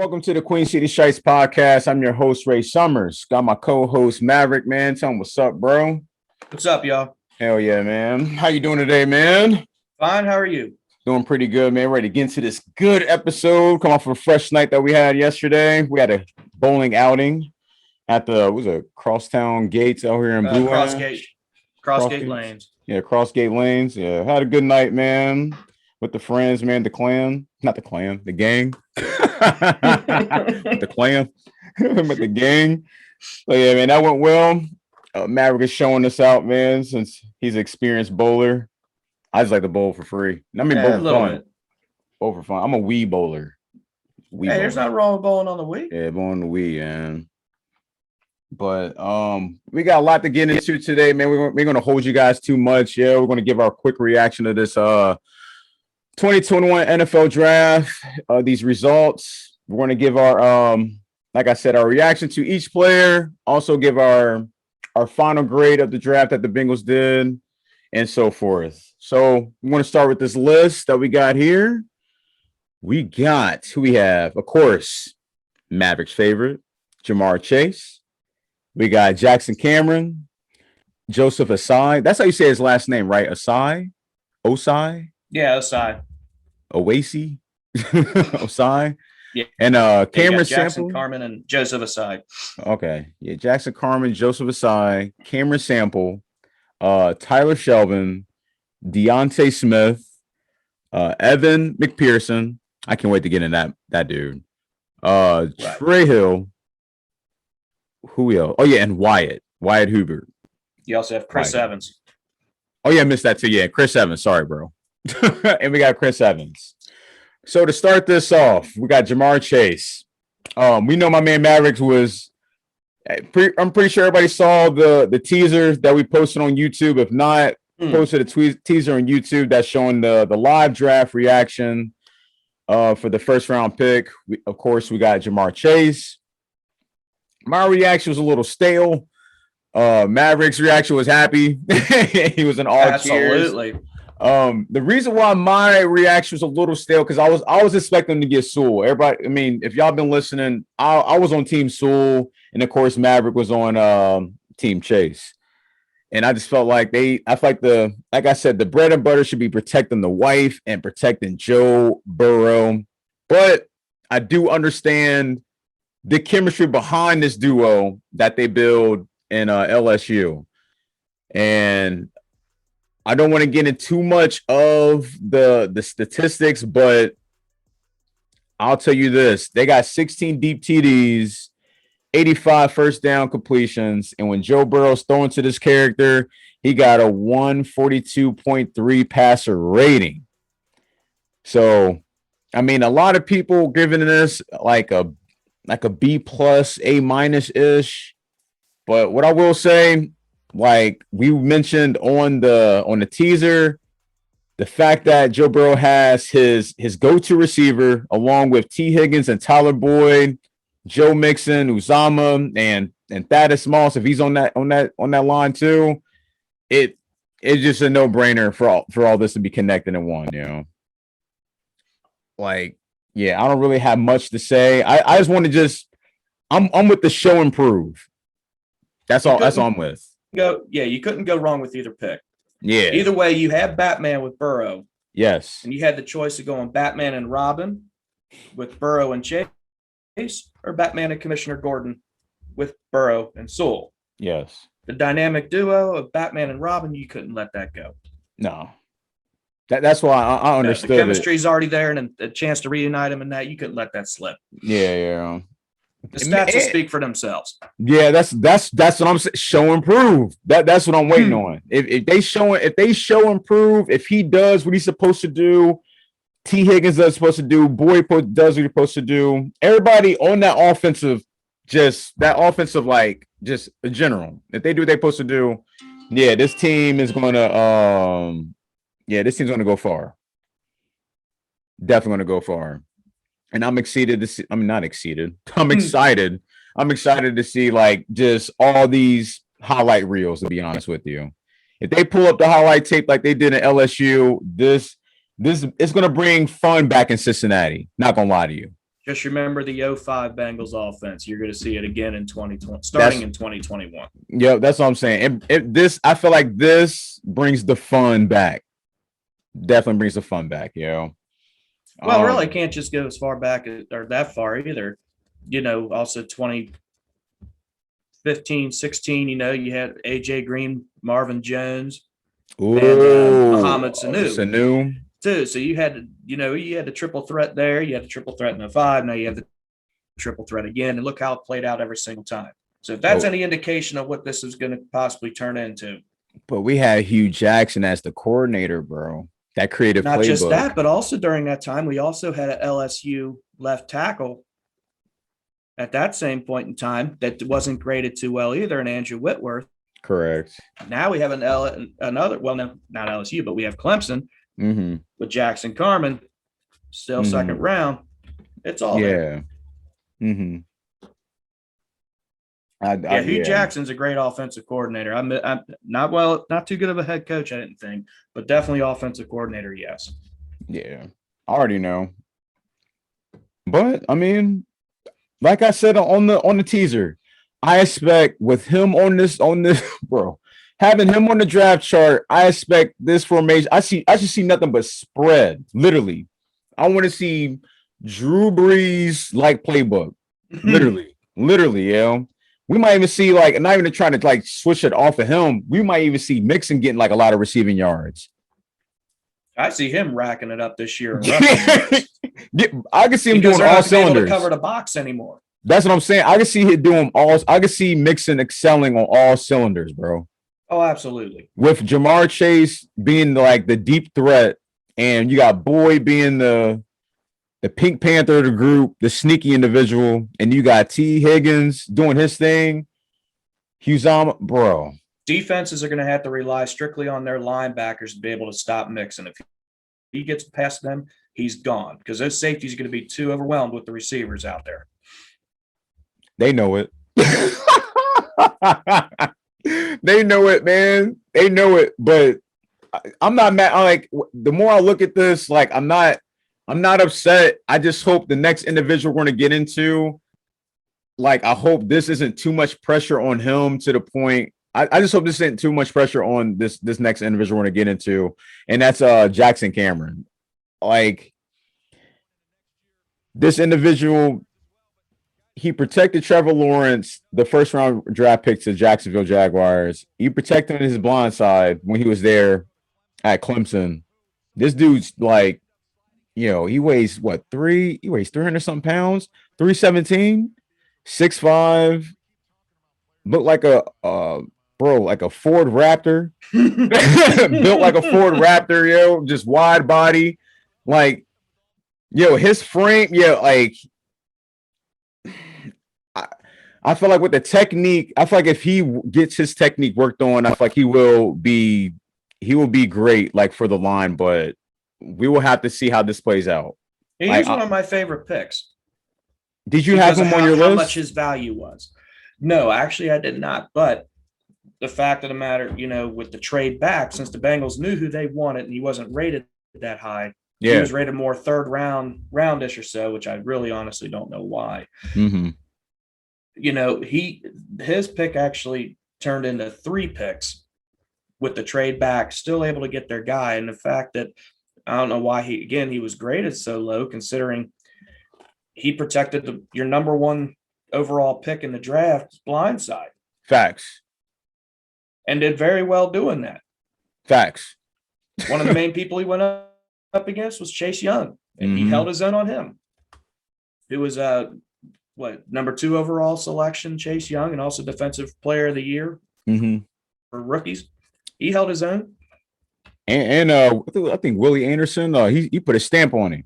Welcome to the Queen City Shites podcast. I'm your host, Ray Summers. Got my co-host, Maverick, man. Tell him what's up, bro. What's up, y'all? Hell yeah, man. How you doing today, man? Fine. How are you? Doing pretty good, man. Ready to get into this good episode. Come off a fresh night that we had yesterday. We had a bowling outing at the Crosstown Gates out here in Blue Crossgate Lanes. Yeah, Crossgate Lanes. Yeah, had a good night, man. With the friends, man, the clan. Not the clan, the gang. The clan. With the gang. So yeah, man, that went well. Maverick is showing us out, man, since he's an experienced bowler. I just like to bowl for free. I mean, bowl for fun. Bowl for fun. I'm a Wii bowler. There's nothing wrong with bowling on the Wii. Yeah, bowling the Wii, man. But we got a lot to get into today, man. We're going to hold you guys too much. Yeah, we're going to give our quick reaction to this 2021 NFL draft. These results. We're going to give our like I said, our reaction to each player. Also give our final grade of the draft that the Bengals did, and so forth. So I'm going to start with this list that we got here. We got who we have, of course, Maverick's favorite, Ja'Marr Chase. We got Jackson Cameron, Joseph Asai. That's how you say his last name, right? Asai? Osai? Yeah, Asai. Owasi? Osai? Yeah. And Cameron Jackson Sample. Carmen and Joseph Asai. Okay. Yeah, Jackson Carmen, Joseph Asai, Cameron Sample, Tyler Shelvin, Deontay Smith, Evan McPherson. I can't wait to get in that dude. Right. Trey Hill. Who else? Oh, yeah, and Wyatt Hubert. You also have Chris Evans. Oh, yeah, I missed that too. Yeah, Chris Evans. Sorry, bro. And we got Chris Evans. So to start this off, we got Ja'Marr Chase. We know my man Mavericks was. I'm pretty sure everybody saw the teaser that we posted on YouTube. If not, posted a teaser on YouTube that's showing the live draft reaction for the first round pick. Of course, we got Ja'Marr Chase. My reaction was a little stale. Maverick's reaction was happy. He was in all cheers. Absolutely. The reason why my reaction was a little stale because I was expecting him to get Sewell. Everybody, I mean, if y'all been listening, I was on Team Sewell, and of course Maverick was on Team Chase. And I just felt like like I said, the bread and butter should be protecting the wife and protecting Joe Burrow. But I do understand the chemistry behind this duo that they build in LSU. And I don't want to get into too much of the statistics, but I'll tell you this. They got 16 deep TDs, 85 first down completions, and when Joe Burrow's throwing to this character, he got a 142.3 passer rating. So, I mean, a lot of people giving this like a B plus, A minus ish. But what I will say, like we mentioned on the teaser, the fact that Joe Burrow has his go-to receiver along with T. Higgins and Tyler Boyd, Joe Mixon, Uzama, and Thaddeus Moss, if he's on that line too, it's just a no-brainer for all this to be connected in one, you know. Like, yeah, I don't really have much to say. I just want to I'm with the show and prove. That's all I'm with. You couldn't go wrong with either pick. Yeah. Either way, you have Batman with Burrow. Yes. And you had the choice of going Batman and Robin with Burrow and Chase, or Batman and Commissioner Gordon with Burrow and Sewell. Yes. The dynamic duo of Batman and Robin, you couldn't let that go. No. That's why I understood. The chemistry's already there, and a chance to reunite them and that, you couldn't let that slip. Yeah. The stats will speak for themselves. Yeah, that's what I'm saying. Show and prove. That's what I'm waiting on. If they show and prove, if he does what he's supposed to do, T. Higgins does supposed to do, Boyd does what he's supposed to do. Everybody on that offensive, like just in general, if they do what they're supposed to do, yeah, this team is gonna go far. Definitely gonna go far. And I'm excited to see. I'm not excited. I'm excited. I'm excited to see like just all these highlight reels, to be honest with you. If they pull up the highlight tape like they did in LSU, this is going to bring fun back in Cincinnati. Not going to lie to you. Just remember the 05 Bengals offense. You're going to see it again in 2020, starting in 2021. Yeah, that's what I'm saying. I feel like this brings the fun back. Definitely brings the fun back, Well, really can't just go as far back or that far either. Also 2015, 16, you had AJ Green, Marvin Jones, and Mohamed Sanu. Too. So you had the triple threat there. You had the triple threat in 05. Now you have the triple threat again. And look how it played out every single time. So if that's any indication of what this is going to possibly turn into. But we had Hugh Jackson as the coordinator, bro. That creative Not playbook. just that, but also during that time, we also had an LSU left tackle at that same point in time that wasn't graded too well either, and Andrew Whitworth. Correct. Now we have another, well, no, not LSU, but we have Clemson with Jackson Carman, still second round. It's all there. Hugh Jackson's a great offensive coordinator. I'm not too good of a head coach, I didn't think, but definitely offensive coordinator, yes. Yeah, I already know. But I mean, like I said on the teaser, I expect with him on this bro, having him on the draft chart, I expect this formation. I just see nothing but spread. Literally, I want to see Drew Brees like playbook. Literally, we might even see not even trying to switch it off of him. We might even see Mixon getting a lot of receiving yards. I see him racking it up this year. I can see him doing all cylinders. Able to cover the box anymore. That's what I'm saying. I can see him doing all. I can see Mixon excelling on all cylinders, bro. Oh, absolutely. With Jamar Chase being the deep threat, and you got Boyd being the Pink Panther of the group, the sneaky individual, and you got T. Higgins doing his thing. Huzama, bro. Defenses are going to have to rely strictly on their linebackers to be able to stop Mixon. If he gets past them, he's gone because those safeties are going to be too overwhelmed with the receivers out there. They know it. They know it, man. They know it. But I'm not mad. The more I look at this, I'm not upset. I just hope the next individual we're going to get into, I hope this isn't too much pressure on him to the point. I just hope this isn't too much pressure on this next individual we're going to get into, and that's Jackson Cameron. This individual, he protected Trevor Lawrence, the first round draft pick to Jacksonville Jaguars. He protected his blind side when he was there at Clemson. This dude's he weighs what? He weighs 300 something pounds, 317, 6'5", look like a Ford Raptor, built like a Ford Raptor, just wide body, his frame, I feel like with the technique, I feel like if he gets his technique worked on, I feel like he will be great, for the line, but we will have to see how this plays out. He's one of my favorite picks. Did you have him on your list? How much his value was? No, actually, I did not. But the fact of the matter, with the trade back, since the Bengals knew who they wanted and he wasn't rated that high, he was rated more third roundish or so, which I really honestly don't know why. His pick actually turned into 3 picks with the trade back, still able to get their guy, and the fact that I don't know why he was graded so low, considering he protected your number 1 overall pick in the draft blindside. Facts. And did very well doing that. Facts. One of the main people he went up against was Chase Young, and he held his own on him. Who was number 2 overall selection, Chase Young, and also Defensive Player of the Year for rookies. He held his own. And I think Willie Anderson, he put a stamp on him.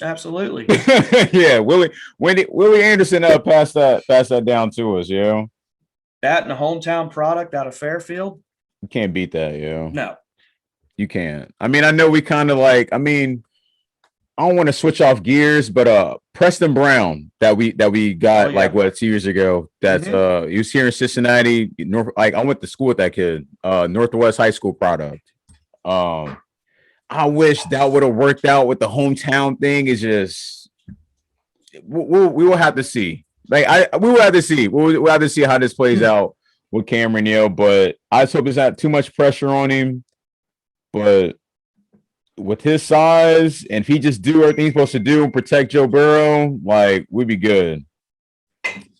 Absolutely. Yeah, Willie Anderson passed that down to us, That and a hometown product out of Fairfield. You can't beat that, No. You can't. I mean, I know we kind of I don't want to switch off gears, but Preston Brown that we got 2 years ago. That's he was here in Cincinnati. I went to school with that kid. Northwest High School product. I wish that would have worked out with the hometown thing. It's just we will have to see. We will have to see. We'll have to see how this plays out with Cameron, but I just hope there's not too much pressure on him. But with his size, and if he just do everything he's supposed to do and protect Joe Burrow, like, we'd be good.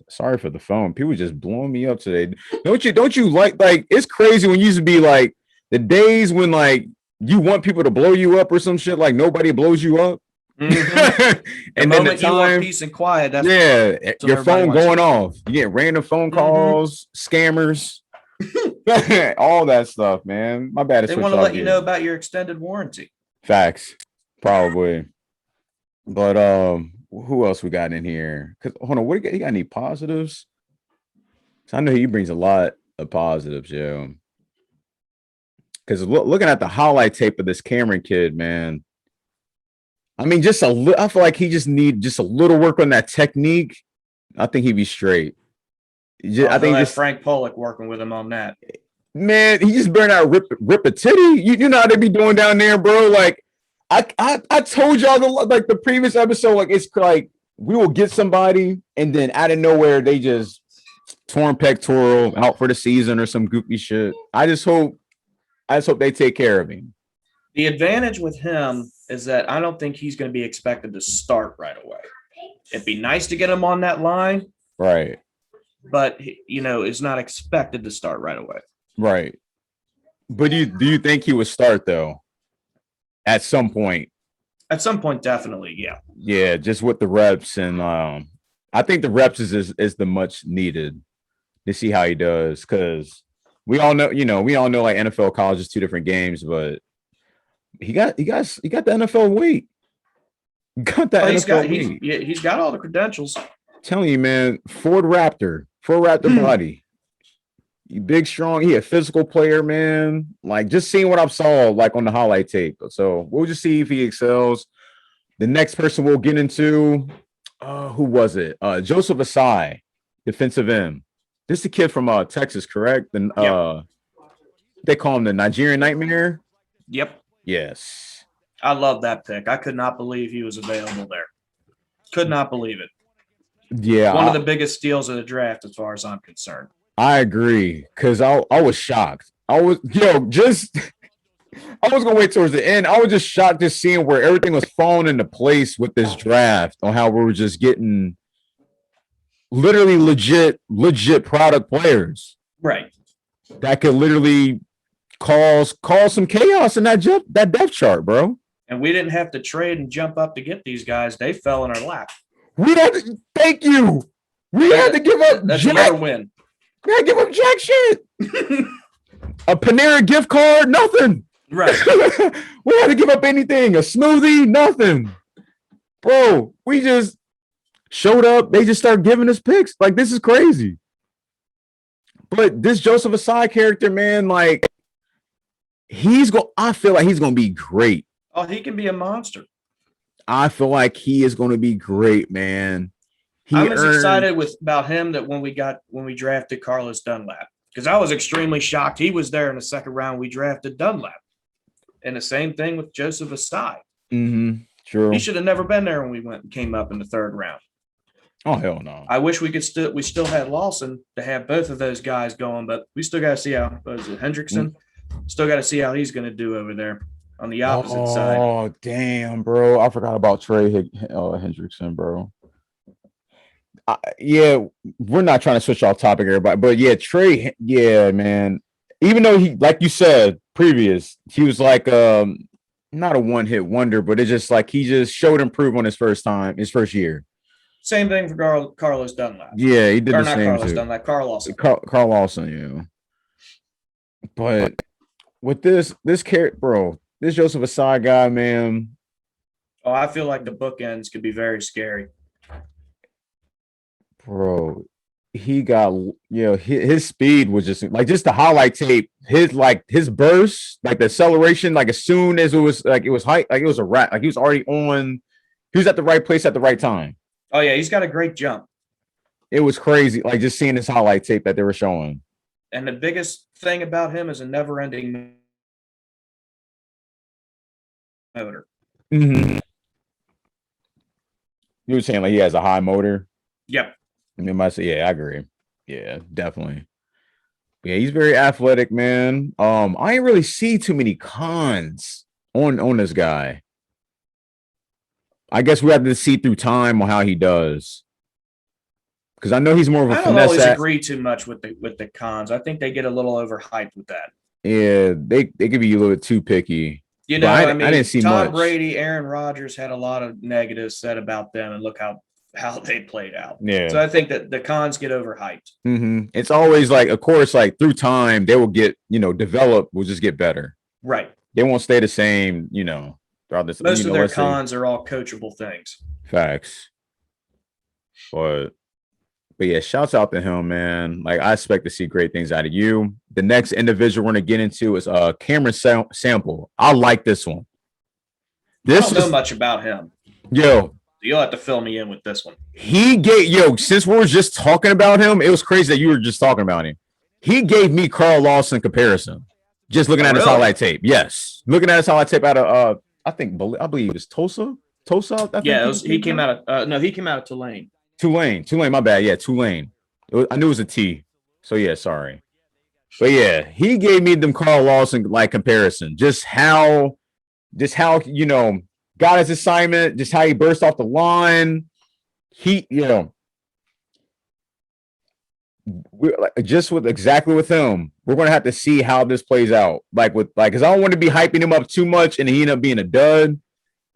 Sorry for the phone. People just blowing me up today. Don't you like it's crazy when you used to be like the days when like you want people to blow you up or some shit, like nobody blows you up. Mm-hmm. And then you want peace and quiet. That's your phone going off. You get random phone calls, scammers, all that stuff, man. My bad. They want to let you know about your extended warranty. Facts, probably. But who else we got in here? Because hold on, what you got any positives? I know he brings a lot of positives, yo. Because looking at the highlight tape of this Cameron kid, man. I mean, I feel like he just need just a little work on that technique. I think he'd be straight. I think just Frank Pollock working with him on that. Man, he just better not rip a titty. You know how they be doing down there, bro. Like I told y'all the previous episode, like it's like we will get somebody and then out of nowhere they just torn pectoral out for the season or some goofy shit. I just hope they take care of him. The advantage with him is that I don't think he's going to be expected to start right away. It'd be nice to get him on that line. Right. But, it's not expected to start right away. Right. But do you think he would start, though, at some point? At some point, definitely, yeah. Yeah, just with the reps. And I think the reps is the much needed to see how he does. Because we all know, like NFL, college is two different games, but he got the NFL weight. He's got all the credentials. I'm telling you, man, Ford Raptor body. He big, strong. He a physical player, man. Like just seeing what I saw, like on the highlight tape. So we'll just see if he excels. The next person we'll get into, who was it? Joseph Asai, defensive end. This is the kid from Texas, correct? And they call him the Nigerian Nightmare. Yep. Yes. I love that pick. I could not believe he was available there. Could not believe it. Yeah. One of the biggest steals of the draft as far as I'm concerned. I agree. Because I was shocked. I was going to wait towards the end. I was just shocked just seeing where everything was falling into place with this draft on how we were just getting literally legit product players. Right. That could literally cause some chaos in that depth chart, bro. And we didn't have to trade and jump up to get these guys. They fell in our lap. Thank you. We had to give up. That's another win. We had to give up jack shit. A Panera gift card, nothing. Right. We had to give up anything. A smoothie, nothing. Bro, we just showed up. They just started giving us picks. Like, this is crazy. But this Joseph Asai character, man, like, I feel like he's going to be great. Oh, he can be a monster. I feel like he is going to be great, man. I'm as excited about him that when we drafted Carlos Dunlap, because I was extremely shocked. He was there in the second round. We drafted Dunlap. And the same thing with Joseph Asai. Mm-hmm. True. He should have never been there when we came up in the third round. Oh, hell no. I wish we still had Lawson to have both of those guys going, but we still got to see how Hendrickson. Still got to see how he's going to do over there on the opposite side. Oh, damn, bro. I forgot about Trey Hendrickson, bro. We're not trying to switch off topic, everybody, but yeah, Trey, yeah, man. Even though he, like you said, he was like not a one-hit wonder, but it's just like he just showed improvement on his first year. Same thing for Carlos Dunlap. Yeah, he did the same. Carlos Dunlap, Carl Lawson. Carl Lawson, yeah. But with this character, bro, this Joseph Asai guy, man. Oh, I feel like the bookends could be very scary. Bro, he got, his speed was just the highlight tape. His burst, like the acceleration, like as soon as it was height, like it was a rat. Like he was at the right place at the right time. Oh yeah, he's got a great jump. It was crazy, like just seeing this highlight tape that they were showing. And the biggest thing about him is a never-ending motor. Mm-hmm. You were saying like he has a high motor. Yep. You might say, yeah, I agree. Yeah, definitely. Yeah, he's very athletic, man. I ain't really see too many cons on this guy. I guess we have to see through time on how he does. Because I know he's more of a finesse. I don't always agree too much with the cons. I think they get a little overhyped with that. Yeah, they could be a little bit too picky. You know, I didn't see Tom much. Brady, Aaron Rodgers had a lot of negatives said about them, and look how they played out. Yeah. So I think that the cons get overhyped. Mm-hmm. It's always like, of course, like through time, they will get, develop, will just get better. Right. They won't stay the same, throughout this. Most of their cons are all coachable things. Facts. But yeah, shouts out to him, man. Like, I expect to see great things out of you. The next individual we're going to get into is Cameron Sample. I like this one. I don't know much about him. Yo. You'll have to fill me in with this one. Since we were just talking about him, it was crazy that you were just talking about him. He gave me Carl Lawson comparison. Just looking at his highlight tape. Yes. Looking at his highlight tape out of, I believe it's Tulsa. He came out of Tulane. Tulane, my bad. Yeah, Tulane. I knew it was a T. So yeah, sorry. But yeah, he gave me them Carl Lawson like comparison. Just how got his assignment, just how he burst off the line. We're with him, we're gonna have to see how this plays out. Because I don't want to be hyping him up too much and he end up being a dud.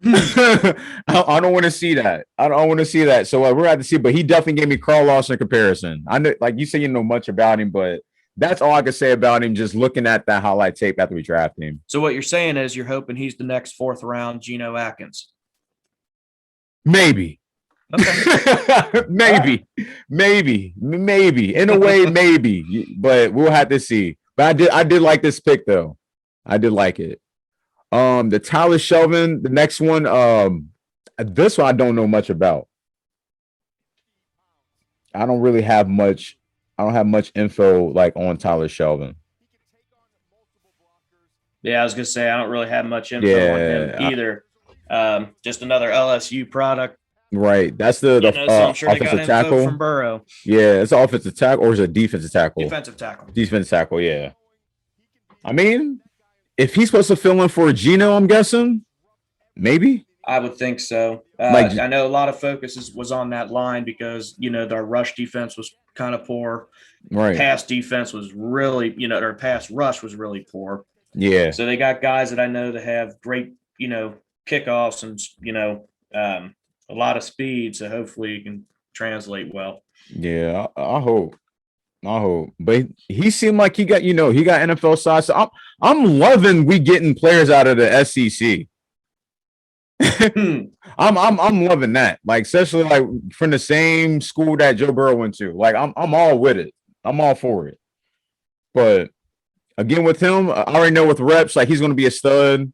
I don't want to see that. I don't want to see that. So we're gonna have to see. But he definitely gave me Carl Lawson comparison. I know, like you say, you know much about him, but that's all I could say about him. Just looking at that highlight tape after we draft him. So what you're saying is you're hoping he's the next 4th round Geno Atkins. Maybe. Okay. maybe. In a way, maybe. But we'll have to see. But I did like this pick though. I did like it. The Tyler Shelvin, the next one. This one I don't know much about. I don't have much info like on Tyler Shelvin. Yeah, I was gonna say I don't really have much info on him either. Just another LSU product. Right. That's the I'm sure offensive tackle from Burrow. Yeah, it's an offensive tackle or is it a defensive tackle? Defensive tackle. Defensive tackle, yeah. I mean, if he's supposed to fill in for Geno, I'm guessing, maybe. I would think so. I know a lot of focus was on that line because their rush defense was kind of poor. Right. Pass defense was really, their pass rush was really poor. Yeah. So they got guys that I know that have great, kickoffs and a lot of speed. So hopefully you can translate well. Yeah, I hope. But he seemed like he got NFL size. So I'm loving we getting players out of the SEC. I'm loving that. Like, especially like from the same school that Joe Burrow went to. Like, I'm all with it. I'm all for it. But again, with him, I already know with reps, like he's going to be a stud.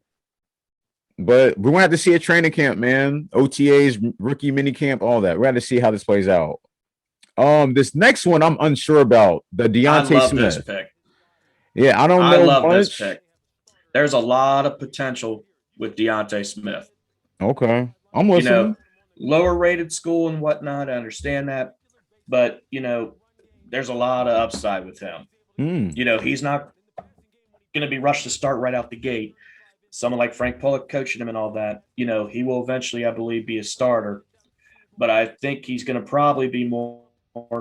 But we're going to have to see a training camp, man. OTAs, rookie mini camp, all that. We're going to see how this plays out. This next one I'm unsure about. The Deontay Smith. This pick. Yeah, I don't know. I love this pick. There's a lot of potential with Deontay Smith. Okay. I'm listening. Lower rated school and whatnot. I understand that. But, there's a lot of upside with him. He's not going to be rushed to start right out the gate. Someone like Frank Pollock coaching him and all that, he will eventually, I believe, be a starter. But I think he's going to probably be more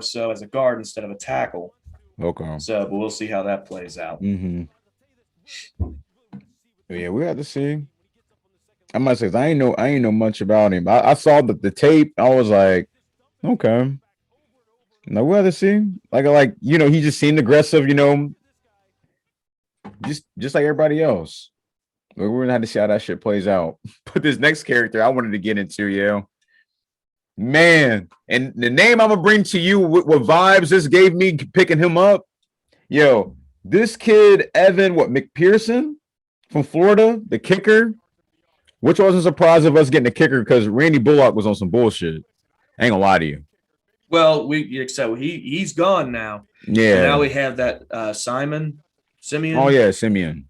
so as a guard instead of a tackle. Okay. So, but we'll see how that plays out. Mm-hmm. Yeah, we have to see. I must say, I ain't know much about him. I saw the tape. I was like, okay. No, we have to see. Like he just seemed aggressive. Just like everybody else. We're gonna have to see how that shit plays out. But this next character I wanted to get into, man, and the name I'm gonna bring to you with vibes this gave me picking him up, this kid Evan McPherson from Florida, the kicker, which wasn't surprised of us getting a kicker because Randy Bullock was on some bullshit. I ain't gonna lie to you. Well, he's gone now. Yeah. And now we have that Simeon. Oh yeah, Simeon.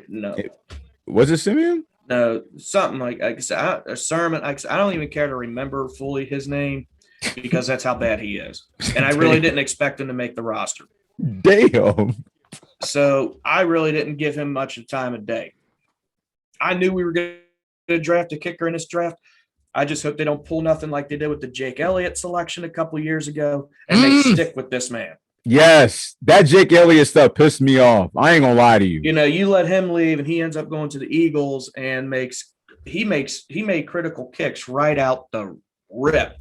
No. Was it Simeon? No, something like I said, a sermon. I don't even care to remember fully his name because that's how bad he is. And I really didn't expect him to make the roster. Damn. So I really didn't give him much of time of day. I knew we were going to draft a kicker in this draft. I just hope they don't pull nothing like they did with the Jake Elliott selection a couple years ago, and they stick with this man. Yes, that Jake Elliott stuff pissed me off. I ain't gonna lie to you. You know, you let him leave, and he ends up going to the Eagles and he made critical kicks right out the rip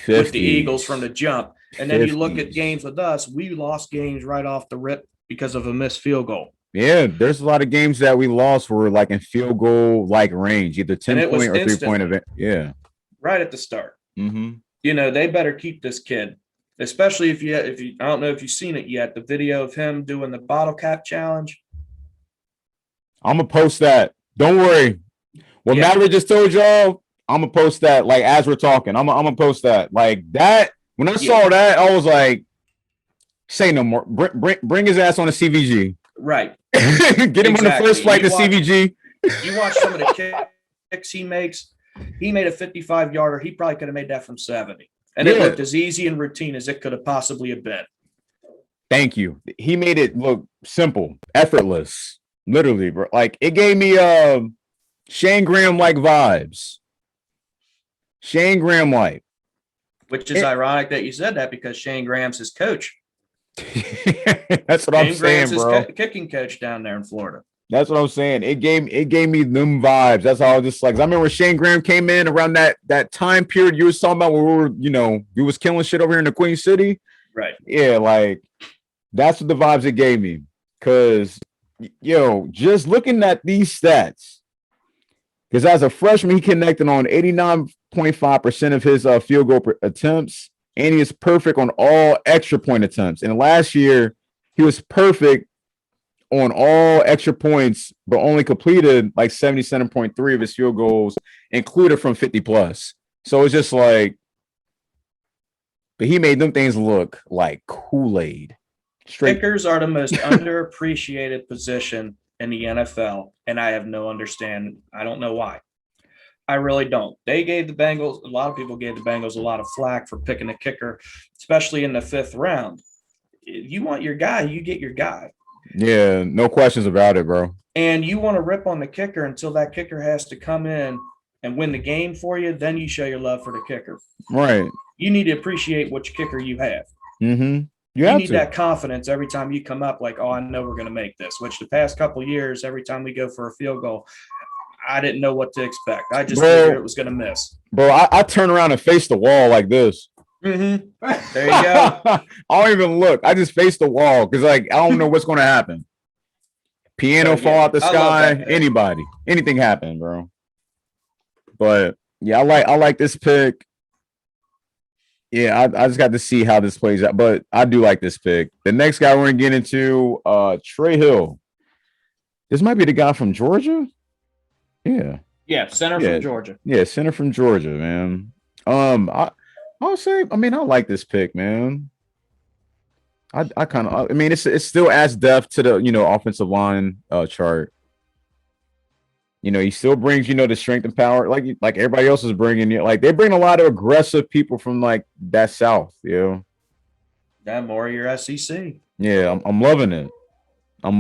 50s. With the Eagles from the jump. And then 50s. You look at games with us, we lost games right off the rip because of a missed field goal. Yeah, there's a lot of games that we lost were like in field goal like range, either 10-point or 3-point event. Yeah, right at the start. Mm-hmm. You know, they better keep this kid. Especially if you I don't know if you've seen it yet, the video of him doing the bottle cap challenge. I'm gonna post that. Don't worry. What Maverick just told y'all, I'm gonna post that. Like as we're talking, I'm gonna post that. Like that. When I saw that, I was like, "Say no more. Bring his ass on a CVG. Right. Get him on the first flight to CVG. You watch some of the kicks he makes. He made a 55-yarder. He probably could have made that from 70. And it looked as easy and routine as it could have possibly have been. Thank you. He made it look simple, effortless. Literally, bro. Like it gave me Shane Graham-like vibes. Shane Graham-like. Which is ironic that you said that because Shane Graham's his coach. That's what I'm saying, bro. His kicking coach down there in Florida. That's what I'm saying. It gave me them vibes. That's how I was just like. I remember when Shane Graham came in around that time period you was talking about when we was killing shit over here in the Queen City. Right. Yeah, like that's what the vibes it gave me. Cause just looking at these stats, because as a freshman, he connected on 89.5% of his field goal attempts, and he is perfect on all extra point attempts. And last year, he was perfect on all extra points, but only completed like 77.3 of his field goals, included from 50 plus. So it's just like, but he made them things look like Kool-Aid. Kickers are the most underappreciated position in the NFL, and I have no understanding. I don't know why. I really don't. They gave the Bengals, a lot of people gave the Bengals a lot of flack for picking a kicker, especially in the 5th round. If you want your guy, you get your guy. Yeah, no questions about it, bro. And you want to rip on the kicker until that kicker has to come in and win the game for you, then you show your love for the kicker. Right. You need to appreciate which kicker you have. Mm-hmm. You need that confidence every time you come up like, oh, I know we're going to make this, which the past couple of years, every time we go for a field goal, I didn't know what to expect. I just figured it was going to miss. Bro, I turn around and face the wall like this. Mm-hmm. There you go. I don't even look. I just face the wall because, like, I don't know what's going to happen. Piano fall out the sky. Anybody. Anything happen, bro. But, yeah, I like this pick. Yeah, I just got to see how this plays out. But I do like this pick. The next guy we're going to get into, Trey Hill. This might be the guy from Georgia. Yeah. Yeah, center from Georgia. Yeah, center from Georgia, man. I'll say, I mean, I like this pick, man. I mean, it's still adds depth to the, offensive line chart. He still brings, the strength and power like everybody else is bringing. Like they bring a lot of aggressive people from like that South, Yeah, more of your SEC. Yeah, I'm loving it. Like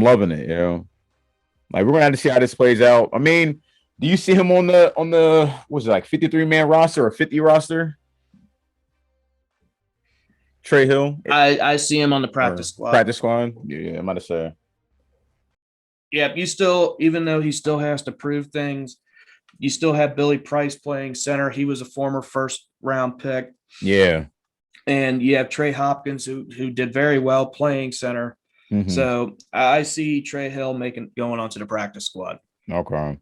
we're gonna have to see how this plays out. I mean, do you see him on the what's it like 53-man roster or 50 roster? Trey Hill. I see him on the practice squad. Practice squad. Yeah, I'm about to say. Yeah, you still, even though he still has to prove things, you still have Billy Price playing center. He was a former 1st-round pick. Yeah. And you have Trey Hopkins, who did very well playing center. Mm-hmm. So I see Trey Hill going onto the practice squad. Okay.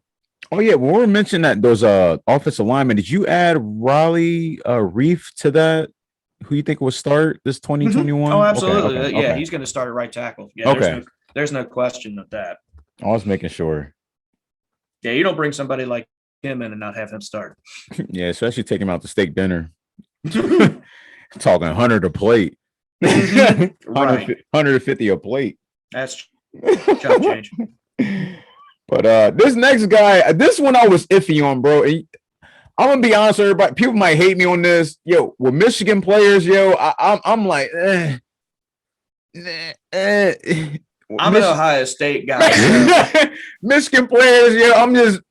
Oh yeah, when we mentioned that those offensive linemen, did you add Raleigh Reef to that? Who you think will start this 2021? Mm-hmm. Oh, absolutely. Okay. Yeah, he's going to start at right tackle. Yeah, okay. There's no question of that. I was making sure. Yeah, you don't bring somebody like him in and not have him start. Yeah, especially take him out to steak dinner. Talking 100 a plate. Right. 150 a plate. That's chop change. But this next guy, this one I was iffy on, bro. I'm gonna be honest with everybody. People might hate me on this. Yo, with Michigan players, yo, I'm like, I'm an Ohio State guy. Michigan players, yo, I'm just,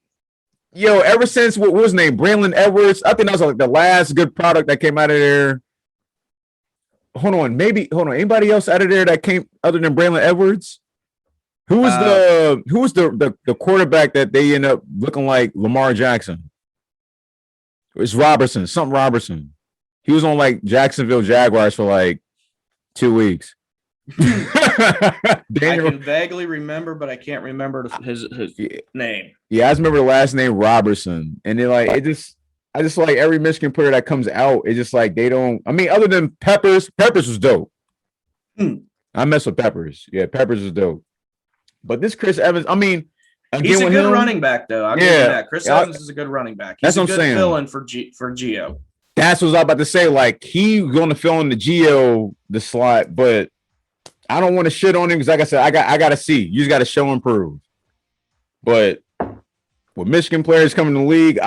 yo, ever since what was his name, Braylon Edwards, I think that was like the last good product that came out of there. Hold on, anybody else out of there that came other than Braylon Edwards? Who was the quarterback that they end up looking like Lamar Jackson? It's Robertson, something Robertson. He was on like Jacksonville Jaguars for like 2 weeks. I can vaguely remember, but I can't remember his name. Yeah, I just remember the last name Robertson, and then like I just like every Michigan player that comes out. It's just like they don't. I mean, other than Peppers was dope. I mess with Peppers. Yeah, Peppers is dope. But this Chris Evans, I mean, he's a good running back, though. I'll give you that. Chris Evans is a good running back. He's a good fill-in for Gio. That's what I was about to say. Like, he's going to fill in the Gio, the slot, but I don't want to shit on him because, like I said, I got to see. You just got to show and prove. But with Michigan players coming to the league,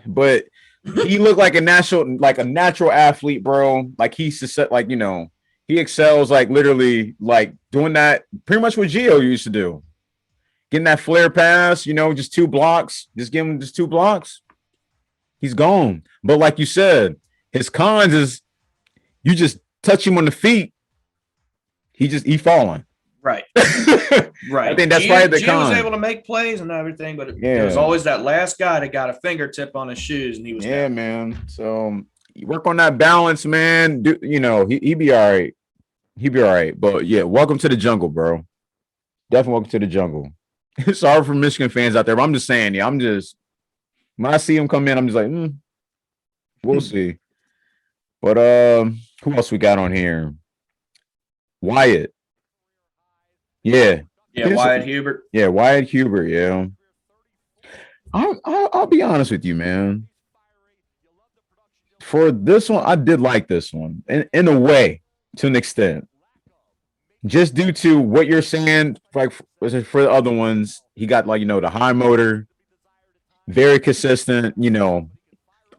But he looked like a natural athlete, bro. Like he's just like, you know, he excels like literally like doing that pretty much what Gio used to do. Getting that flare pass, you know, just 2 blocks. Just give him just 2 blocks. He's gone. But like you said, his cons is you just touch him on the feet. He falling. Right. Right. I think that's probably the con. He was able to make plays and everything, but there was always that last guy that got a fingertip on his shoes, and he was down. Man. So you work on that balance, man. You know, he be all right. He'd be all right. But yeah, welcome to the jungle, bro. Definitely welcome to the jungle. Sorry for Michigan fans out there, but I'm just saying, when I see him come in, I'm just like, we'll see. But who else we got on here? Wyatt. Yeah. Wyatt Hubert. Yeah, Wyatt Hubert, yeah. I'll be honest with you, man. For this one, I did like this one in a way, to an extent. Just due to what you're saying, like for the other ones, he got like, you know, the high motor, very consistent, you know,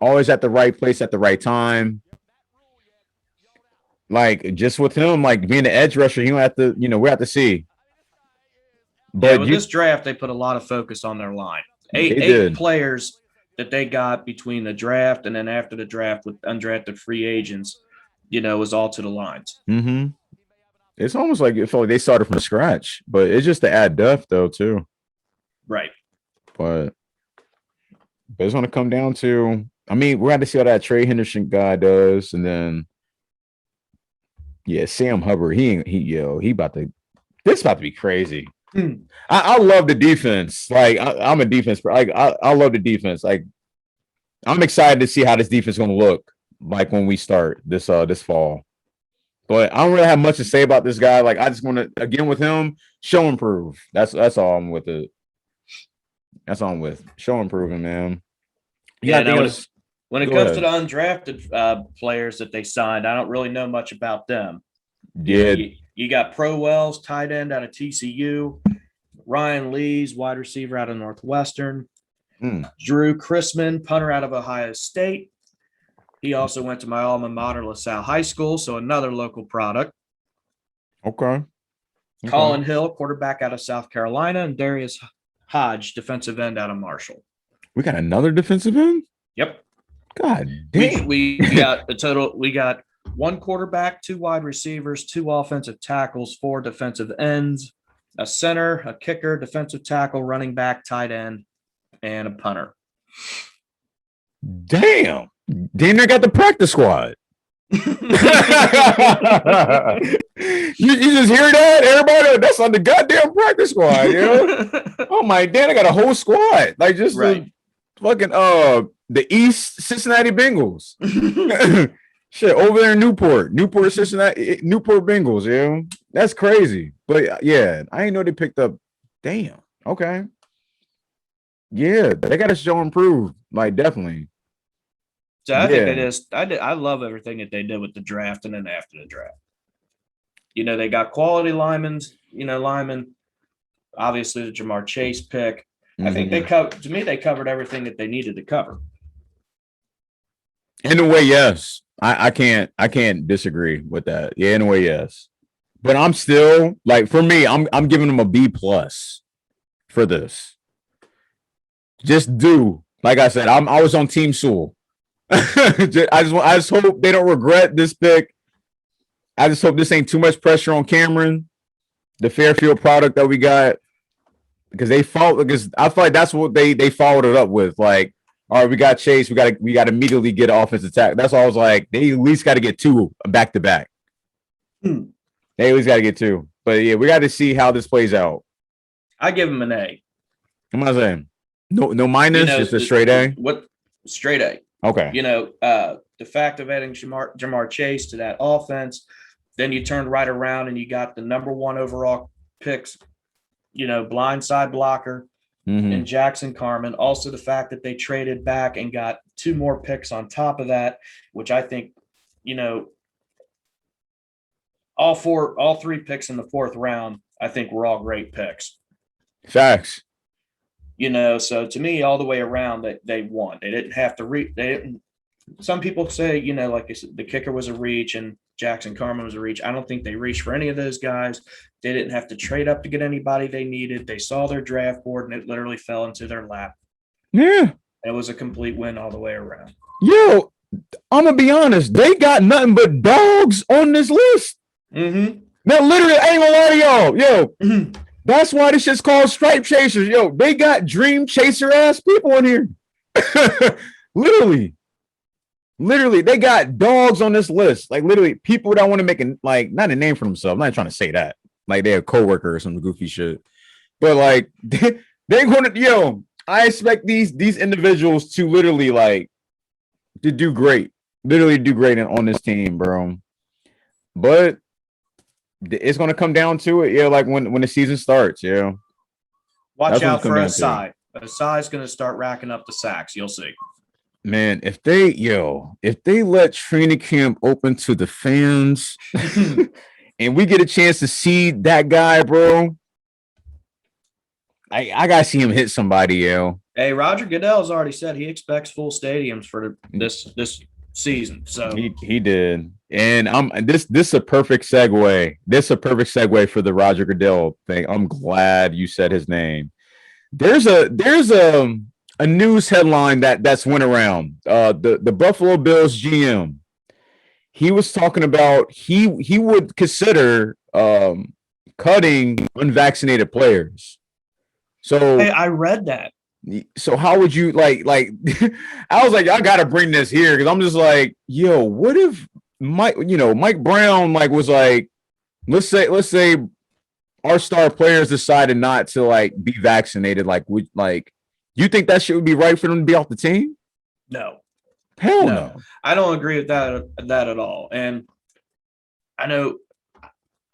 always at the right place at the right time. Like just with him, like being the edge rusher, you don't have to, you know, we have to see. But with this draft, they put a lot of focus on their line. Eight players that they got between the draft and then after the draft with undrafted free agents, you know, was all to the lines. Mm-hmm. It's almost like it felt like they started from scratch, but it's just to add depth though too. Right. But it's going to come down to, I mean, we're going to see how that Trey Henderson guy does, and then Sam Hubbard, this about to be crazy. I love the defense. Like I'm a defense, like I love the defense. Like I'm excited to see how this defense is going to look like when we start this fall. But I don't really have much to say about this guy. Like I just want to, again with him, show and prove. That's all I'm with it. That's all I'm with. Show and prove him, man. When it comes to the undrafted players that they signed, I don't really know much about them. Yeah. You got Pro Wells, tight end out of TCU. Ryan Lees, wide receiver out of Northwestern. Drew Chrisman, punter out of Ohio State. He also went to my alma mater, LaSalle High School, so another local product. Okay. Colin Hill, quarterback out of South Carolina, and Darius Hodge, defensive end out of Marshall. We got another defensive end? Yep. God damn. We got the total. We got 1 quarterback, 2 wide receivers, 2 offensive tackles, 4 defensive ends, a center, a kicker, defensive tackle, running back, tight end, and a punter. Damn. Damn, they got the practice squad. you just hear that? Everybody, that's on the goddamn practice squad, you know? Oh my damn, I got a whole squad. Like just the fucking the East Cincinnati Bengals. Shit, over there in Newport, Cincinnati, Newport Bengals, yeah. That's crazy. But yeah, I didn't know they picked up. Damn. Okay. Yeah, they got to show and prove. Like, definitely. So I think it is. I love everything that they did with the draft and then after the draft. You know, they got quality linemen, Obviously, the Jamar Chase pick. I think they covered everything that they needed to cover. In a way, yes. I can't disagree with that. Yeah, in a way, yes. But I'm still like, for me, I'm giving them a B plus for this. Just do, like I said, I was on Team Sewell. I just hope they don't regret this pick. I just hope this ain't too much pressure on Cameron, the Fairfield product that we got, because I feel like that's what they followed it up with. Like, all right, we got Chase, we got to immediately get an offensive attack. That's why I was like, they at least got to get 2 back to back. They at least got to get 2. But yeah, we got to see how this plays out. I give them an A. What am I saying? No minus, just a straight A. What straight A? Okay. The fact of adding Jamar Chase to that offense, then you turned right around and you got the number 1 overall picks, blindside blocker and Jackson Carman. Also, the fact that they traded back and got 2 more picks on top of that, which I think, all 3 picks in the 4th round, I think were all great picks. Facts. So to me, all the way around, that they won. They didn't have to some people say, like I said, the kicker was a reach and Jackson Carman was a reach. I don't think they reached for any of those guys. They didn't have to trade up to get anybody they needed. They saw their draft board and it literally fell into their lap. Yeah. It was a complete win all the way around. Yo, I'm going to be honest. They got nothing but dogs on this list. Now, literally, I ain't going to lie to y'all. Yo, that's why this shit's called StripeChasers. Yo, they got dream chaser ass people in here. Literally, they got dogs on this list. Like, literally, people that want to make not a name for themselves. I'm not trying to say that. Like, they're a coworker or some goofy shit. But like, they're going to, I expect these individuals to literally to do great. Literally do great on this team, bro. But it's going to come down to it, like when the season starts, Watch out for Asai. Asai's going to start racking up the sacks. You'll see. Man, if they let training camp open to the fans and we get a chance to see that guy, bro, I gotta see him hit somebody, yo. Hey, Roger Goodell's already said he expects full stadiums for this season. So he did. And this is a perfect segue. This is a perfect segue for the Roger Goodell thing. I'm glad you said his name. There's a news headline that's went around. The Buffalo Bills GM, he was talking about he would consider cutting unvaccinated players. So hey, I read that. So how would you like I was like, I gotta bring this here because I'm just like, yo, what if Mike Brown was like, let's say our star players decided not to be vaccinated, you think that shit would be right for them to be off the team? No. Hell no. I don't agree with that at all. And I know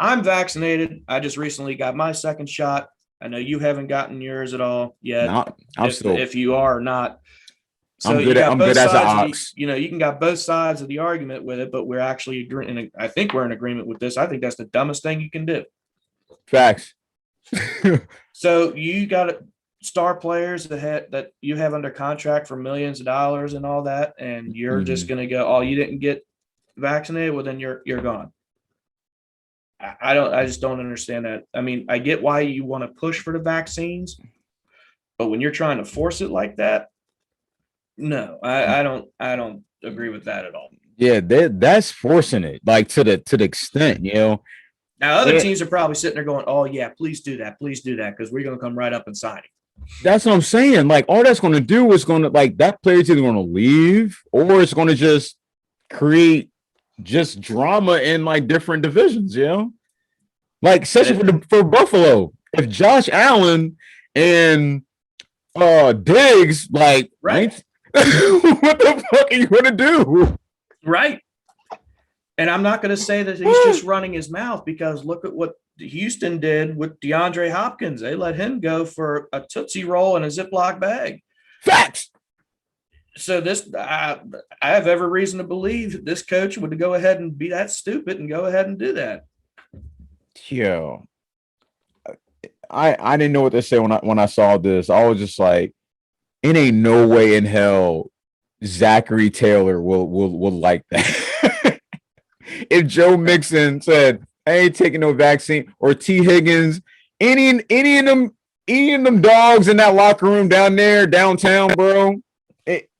I'm vaccinated. I just recently got my 2nd shot. I know you haven't gotten yours at all yet. No, if you are or not. So I'm good as an ox. You can got both sides of the argument with it, but we're actually agreeing. I think we're in agreement with this. I think that's the dumbest thing you can do. Facts. So you got star players that you have under contract for millions of dollars and all that, and you're just going to go, oh, you didn't get vaccinated? Well, then you're gone. I just don't understand that. I mean, I get why you want to push for the vaccines, but when you're trying to force it like that, no, I don't agree with that at all. Yeah, that's forcing it to the extent, Now other teams are probably sitting there going, "Oh yeah, please do that, because we're going to come right up and sign it." That's what I'm saying. All that's going to do is going to that player's either going to leave or it's going to just create just drama in different divisions, especially for Buffalo. If Josh Allen and Diggs, right? What the fuck are you gonna do? Right. And I'm not gonna say that he's just running his mouth, because look at what Houston did with DeAndre Hopkins. They let him go for a Tootsie Roll and a Ziploc bag. Facts. So I have every reason to believe this coach would go ahead and be that stupid and go ahead and do that. Yo, I didn't know what to say when I saw this. I was just like, it ain't no way in hell Zachary Taylor will like that. If Joe Mixon said, I ain't taking no vaccine, or T. Higgins, any of them dogs in that locker room down there, downtown, bro,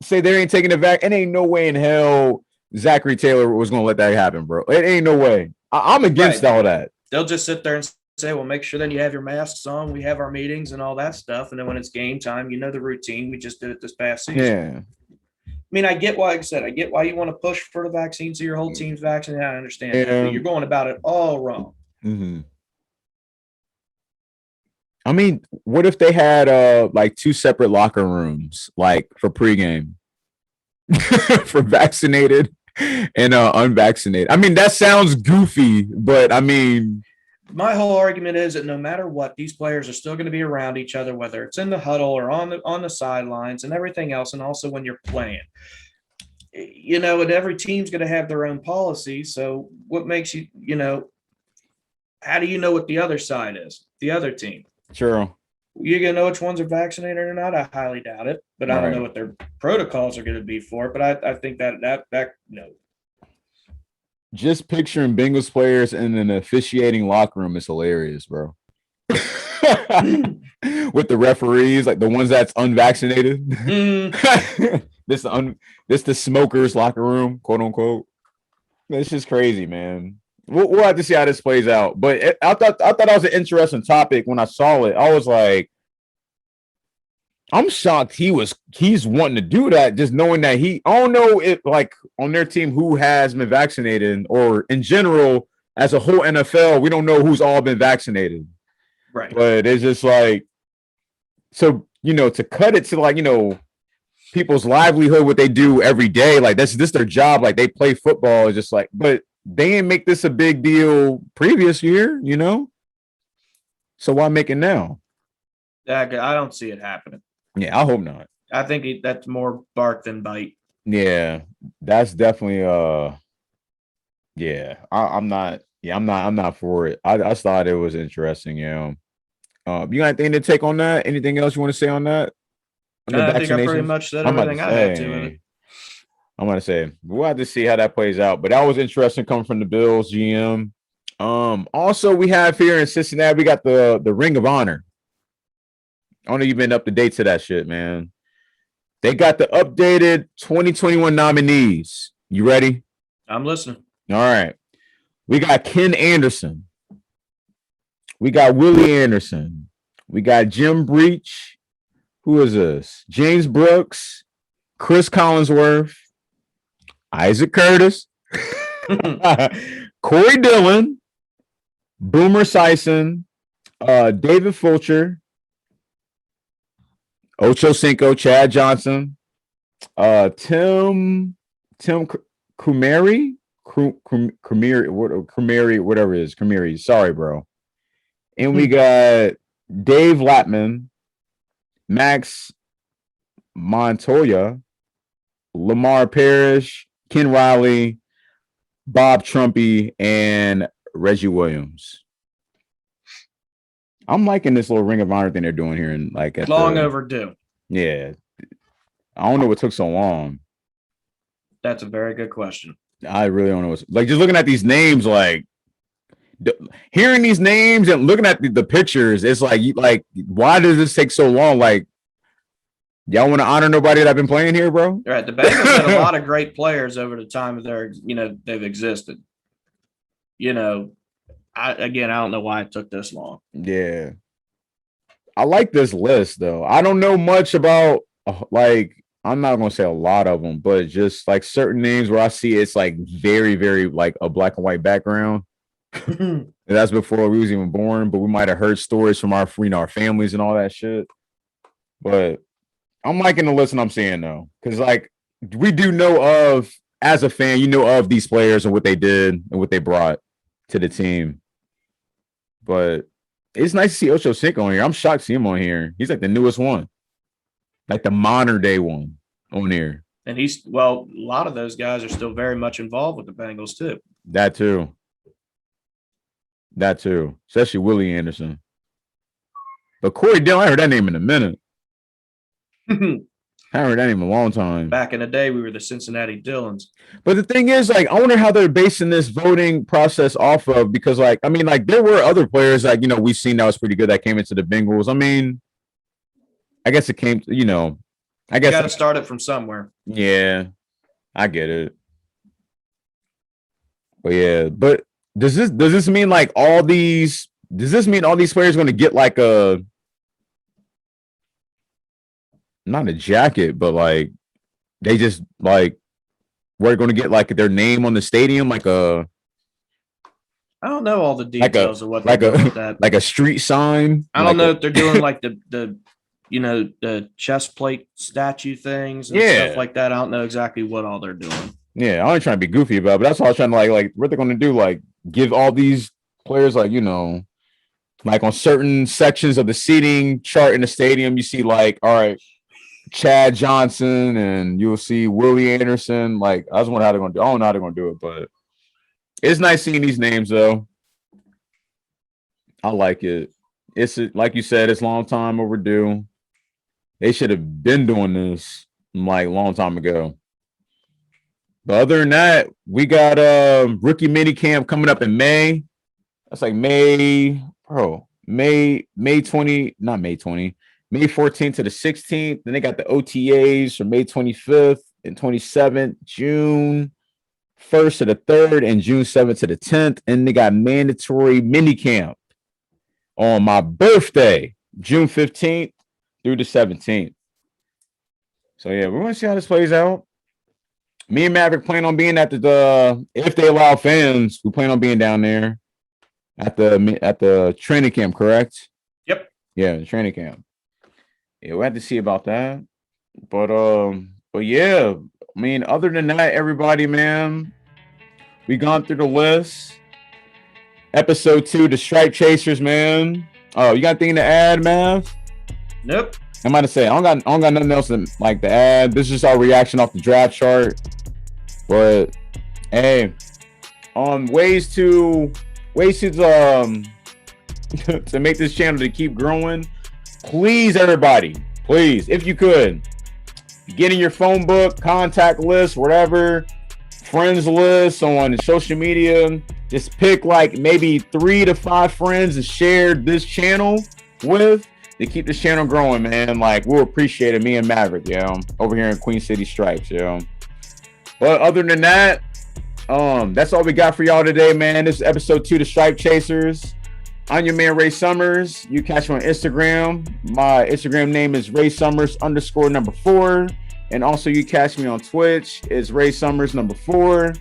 say they ain't taking the vac. It ain't no way in hell Zachary Taylor was gonna let that happen, bro. It ain't no way. I'm against all that. They'll just sit there and say, well, make sure that you have your masks on. We have our meetings and all that stuff. And then when it's game time, you know the routine. We just did it this past season. Yeah. I mean, I get why, like I said, I get why you want to push for the vaccine so your whole team's vaccinated. I understand that, but you're going about it all wrong. Mm-hmm. I mean, what if they had like 2 separate locker rooms, like for pregame, for vaccinated and unvaccinated? I mean, that sounds goofy, but I mean, my whole argument is that no matter what, these players are still going to be around each other, whether it's in the huddle or on the sidelines and everything else, and also when you're playing. You know, and every team's going to have their own policy. So what makes you, you know, how do you know what the other side is, the other team? Sure. You're going to know which ones are vaccinated or not? I highly doubt it, but I don't know what their protocols are going to be for it. But I think that no. Just picturing Bengals players in an officiating locker room is hilarious, bro. With the referees, like the ones that's unvaccinated. This the smokers locker room, quote unquote. It's just crazy, man. We'll have to see how this plays out. But I thought that was an interesting topic when I saw it. I was like, I'm shocked he's wanting to do that, just knowing that I don't know if like on their team who has been vaccinated, or in general as a whole NFL, we don't know who's all been vaccinated. Right. But it's just like, so, you know, to cut it to like, you know, people's livelihood, what they do every day, like this their job, like they play football, is just like, but they didn't make this a big deal previous year, you know? So why make it now? I don't see it happening. Yeah, I hope not. I think that's more bark than bite. Yeah, that's definitely yeah. I'm not for it. I just thought it was interesting, you know. You got anything to take on that? Anything else you want to say on that? I think I pretty much said everything I had to it. I'm gonna say we'll have to see how that plays out. But that was interesting coming from the Bills GM. Also we have here in Cincinnati, we got the Ring of Honor. I don't know you've been up to date to that shit, man. They got the updated 2021 nominees. You ready? I'm listening. All right. We got Ken Anderson. We got Willie Anderson. We got Jim Breach. Who is this? James Brooks, Chris Collinsworth, Isaac Curtis, Corey Dillon, Boomer Sison, David Fulcher, Ocho Cinco, Chad Johnson, Tim Kumari, whatever it is, Kumari. Sorry, bro. And we got Dave Latman, Max Montoya, Lamar Parrish, Ken Riley, Bob Trumpy, and Reggie Williams. I'm liking this little Ring of Honor thing they're doing here, and like overdue. Yeah, I don't know what took so long. That's a very good question. I really don't know what's like. Just looking at these names, like hearing these names and looking at the pictures, it's like why does this take so long? Like, y'all want to honor nobody that I've been playing here, bro? Right. The Bengals had a lot of great players over the time of their, they've existed. I don't know why it took this long. Yeah. I like this list, though. I don't know much about, I'm not going to say a lot of them, but just like certain names where I see it's like very, very like a black and white background. And that's before we was even born, but we might have heard stories from our families and all that shit. But I'm liking the list I'm seeing, though, because like we do know of, as a fan, you know of these players and what they did and what they brought to the team. But it's nice to see Ocho Cinco on here. I'm shocked to see him on here. He's like the newest one, like the modern day one on here. And a lot of those guys are still very much involved with the Bengals too. That too. Especially Willie Anderson. But Corey Dillon, I heard that name in a minute. I heard that name in a long time. Back in the day, we were the Cincinnati Dillons. But the thing is, like, I wonder how they're basing this voting process off of, because, like, I mean, like, there were other players, like, you know, we've seen that was pretty good that came into the Bengals. I mean, I guess it came, you know, I guess you got to start it from somewhere. Yeah, I get it. But yeah, but does this mean like all these? Does this mean all these players going to get like a not a jacket, but like they just like we're going to get like their name on the stadium, like a. I don't know all the details of what they're doing with that. Like a street sign. I don't know if they're doing like the you know, the chest plate statue things and stuff like that. I don't know exactly what all they're doing. Yeah, I'm only trying to be goofy about it, but that's all I was trying to like what they're going to do, like give all these players like, you know, like on certain sections of the seating chart in the stadium, you see like, all right, Chad Johnson and you'll see Willie Anderson. Like, I just wonder how they're going to do. I don't know how they're going to do it, but it's nice seeing these names though. I like it. It's like you said, it's a long time overdue. They should have been doing this like a long time ago. But other than that, we got rookie mini camp coming up in May. That's like May 20, not May 20, May 14th to the 16th. Then they got the OTAs from May 25th and 27th, June 1st to the 3rd, and June 7th to the 10th. And they got mandatory mini camp on my birthday, June 15th through the 17th. So yeah, we're gonna see how this plays out. Me and Maverick plan on being at the if they allow fans, we plan on being down there at the training camp, correct? Yep. Yeah, the training camp. Yeah, we'll have to see about that. But yeah, I mean, other than that, everybody, man, we gone through the list. Episode 2, the StripeChasers, man. Oh, you got anything to add, Mav? Nope. I'm about to say I don't got nothing else to like to add. This is just our reaction off the draft chart. But hey, ways to to make this channel to keep growing. Please, everybody, please, if you could, get in your phone book, contact list, whatever, friends list on social media. Just pick like maybe 3 to 5 friends to share this channel with to keep this channel growing, man. Like, we'll appreciate it, me and Maverick, over here in Queen City Stripes, But other than that, that's all we got for y'all today, man. This is episode 2 to StripeChasers. I'm your man, Ray Summers. You catch me on Instagram. My Instagram name is RaySummers_4. And also you catch me on Twitch. It's Ray Summers 4.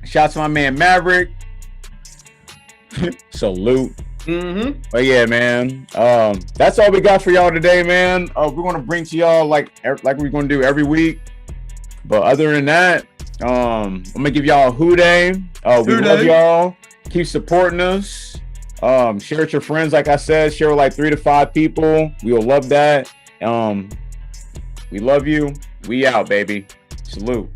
Shout out to my man Maverick. Salute. But yeah, man. That's all we got for y'all today, man. We're gonna bring to y'all like we're gonna do every week. But other than that, I'm gonna give y'all a hoo-day. We love y'all. Keep supporting us. Share with your friends, like I said. Share with like 3 to 5 people. We will love that. We love you. We out, baby. Salute.